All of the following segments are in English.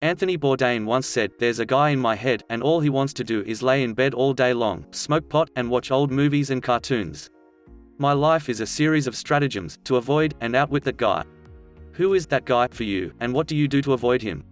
Anthony Bourdain once said, "There's a guy in my head, and all he wants to do is lay in bed all day long, smoke pot, and watch old movies and cartoons. My life is a series of stratagems to avoid and outwit that guy." Who is that guy for you, and what do you do to avoid him?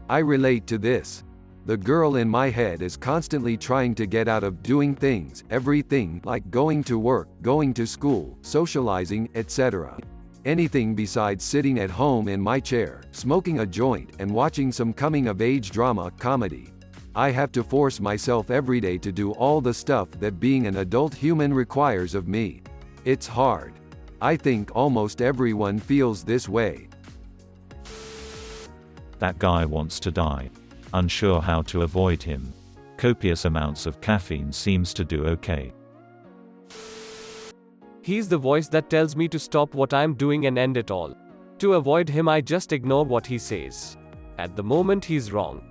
I relate to this. The girl in my head is constantly trying to get out of doing things, everything, like going to work, going to school, socializing, etc. Anything besides sitting at home in my chair, smoking a joint, and watching some coming-of-age drama, comedy. I have to force myself every day to do all the stuff that being an adult human requires of me. It's hard. I think almost everyone feels this way. That guy wants to die. Unsure how to avoid him. Copious amounts of caffeine seems to do okay. He's the voice that tells me to stop what I'm doing and end it all. To avoid him, I just ignore what he says. At the moment, he's wrong.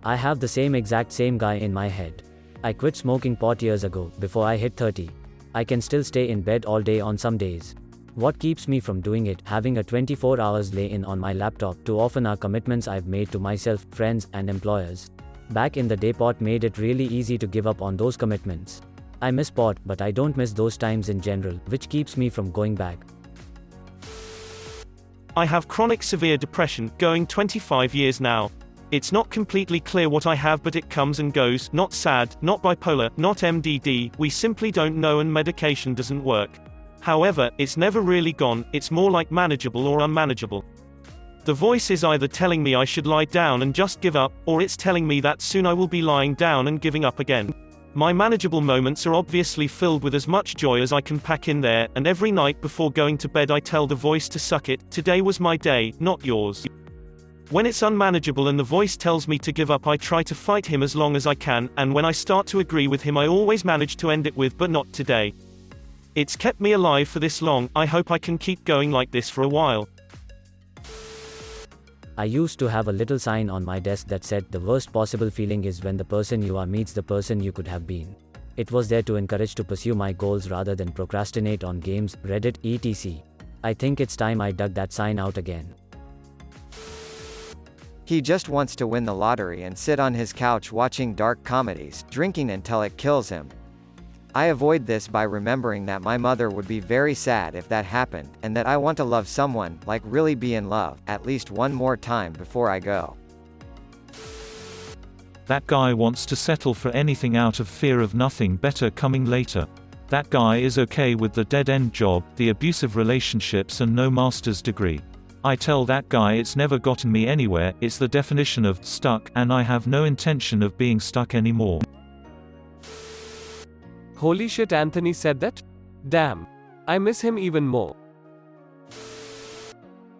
I have the same guy in my head. I quit smoking pot years ago, before I hit 30. I can still stay in bed all day on some days. What keeps me from doing it? Having a 24 hours lay-in on my laptop. Too often are commitments I've made to myself, friends, and employers. Back in the day, pot made it really easy to give up on those commitments. I miss pot, but I don't miss those times in general, which keeps me from going back. I have chronic severe depression, going 25 years now. It's not completely clear what I have, but it comes and goes, not sad, not bipolar, not MDD, we simply don't know, and medication doesn't work. However, it's never really gone, it's more like manageable or unmanageable. The voice is either telling me I should lie down and just give up, or it's telling me that soon I will be lying down and giving up again. My manageable moments are obviously filled with as much joy as I can pack in there, and every night before going to bed I tell the voice to suck it, today was my day, not yours. When it's unmanageable and the voice tells me to give up, I try to fight him as long as I can, and when I start to agree with him I always manage to end it with, but not today. It's kept me alive for this long, I hope I can keep going like this for a while. I used to have a little sign on my desk that said, "The worst possible feeling is when the person you are meets the person you could have been." It was there to encourage to pursue my goals rather than procrastinate on games, Reddit, etc. I think it's time I dug that sign out again. He just wants to win the lottery and sit on his couch watching dark comedies, drinking until it kills him. I avoid this by remembering that my mother would be very sad if that happened, and that I want to love someone, like really be in love, at least one more time before I go. That guy wants to settle for anything out of fear of nothing better coming later. That guy is okay with the dead-end job, the abusive relationships, and no master's degree. I tell that guy it's never gotten me anywhere, it's the definition of stuck, and I have no intention of being stuck anymore. Holy shit, Anthony said that? Damn. I miss him even more.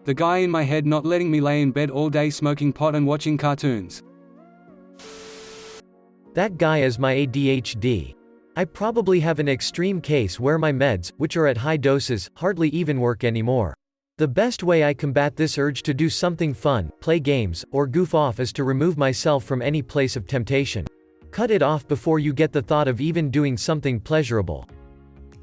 The guy in my head not letting me lay in bed all day smoking pot and watching cartoons. That guy is my ADHD. I probably have an extreme case where my meds, which are at high doses, hardly even work anymore. The best way I combat this urge to do something fun, play games, or goof off is to remove myself from any place of temptation. Cut it off before you get the thought of even doing something pleasurable.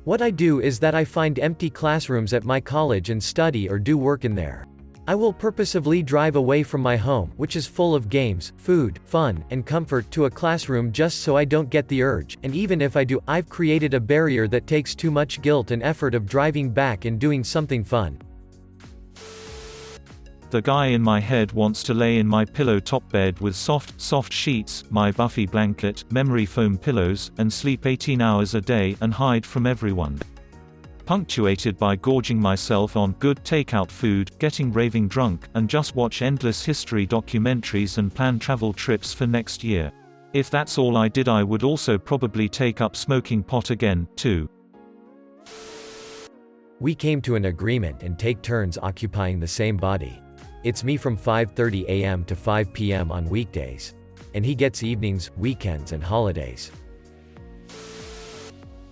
What I do is that I find empty classrooms at my college and study or do work in there. I will purposefully drive away from my home, which is full of games, food, fun, and comfort, to a classroom just so I don't get the urge, and even if I do, I've created a barrier that takes too much guilt and effort of driving back and doing something fun. The guy in my head wants to lay in my pillow top bed with soft sheets, my Buffy blanket, memory foam pillows, and sleep 18 hours a day, and hide from everyone. Punctuated by gorging myself on good takeout food, getting raving drunk, and just watch endless history documentaries and plan travel trips for next year. If that's all I did, I would also probably take up smoking pot again, too. We came to an agreement and take turns occupying the same body. It's me from 5:30 a.m. to 5 p.m. on weekdays. And he gets evenings, weekends, and holidays.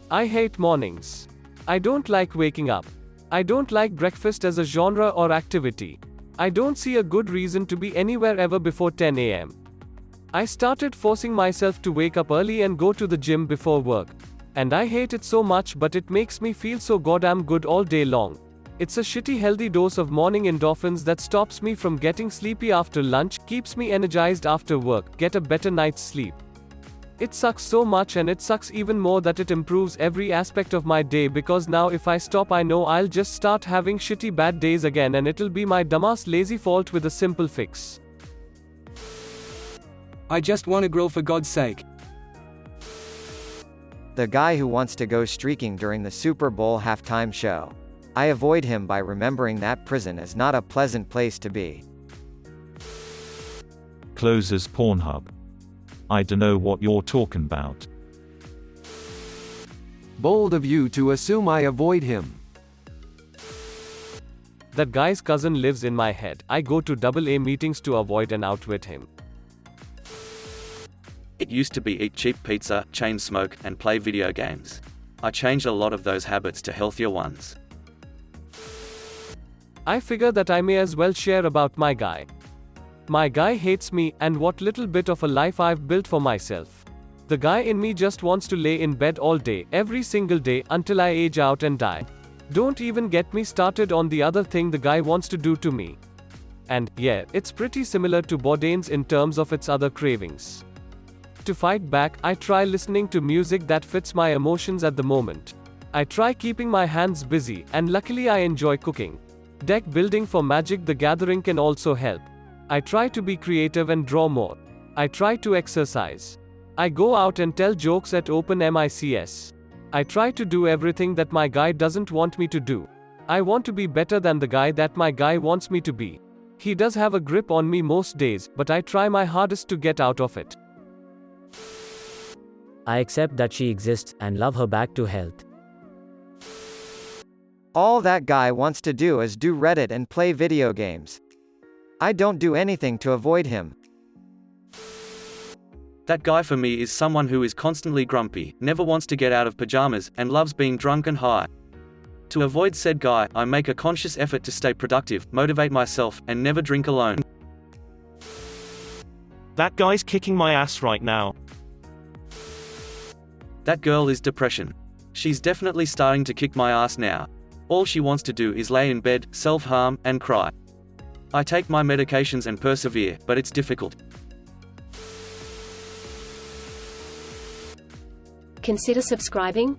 I hate mornings. I don't like waking up. I don't like breakfast as a genre or activity. I don't see a good reason to be anywhere ever before 10 a.m. I started forcing myself to wake up early and go to the gym before work. And I hate it so much, but it makes me feel so goddamn good all day long. It's a shitty healthy dose of morning endorphins that stops me from getting sleepy after lunch, keeps me energized after work, get a better night's sleep. It sucks so much, and it sucks even more that it improves every aspect of my day, because now if I stop I know I'll just start having shitty bad days again, and it'll be my dumbass lazy fault with a simple fix. I just want a grill for God's sake. The guy who wants to go streaking during the Super Bowl halftime show. I avoid him by remembering that prison is not a pleasant place to be. Closes Pornhub. I dunno what you're talking about. Bold of you to assume I avoid him. That guy's cousin lives in my head. I go to AA meetings to avoid and outwit him. It used to be eat cheap pizza, chain smoke, and play video games. I changed a lot of those habits to healthier ones. I figure that I may as well share about my guy. My guy hates me and what little bit of a life I've built for myself. The guy in me just wants to lay in bed all day, every single day, until I age out and die. Don't even get me started on the other thing the guy wants to do to me. And, yeah, it's pretty similar to Bourdain's in terms of its other cravings. To fight back, I try listening to music that fits my emotions at the moment. I try keeping my hands busy, and luckily I enjoy cooking. Deck building for Magic the Gathering can also help. I try to be creative and draw more. I try to exercise. I go out and tell jokes at open mics. I try to do everything that my guy doesn't want me to do. I want to be better than the guy that my guy wants me to be. He does have a grip on me most days, but I try my hardest to get out of it. I accept that she exists and love her back to health. All that guy wants to do is do Reddit and play video games. I don't do anything to avoid him. That guy for me is someone who is constantly grumpy, never wants to get out of pajamas, and loves being drunk and high. To avoid said guy, I make a conscious effort to stay productive, motivate myself, and never drink alone. That guy's kicking my ass right now. That girl is depression. She's definitely starting to kick my ass now. All she wants to do is lay in bed, self-harm, and cry. I take my medications and persevere, but it's difficult. Consider subscribing.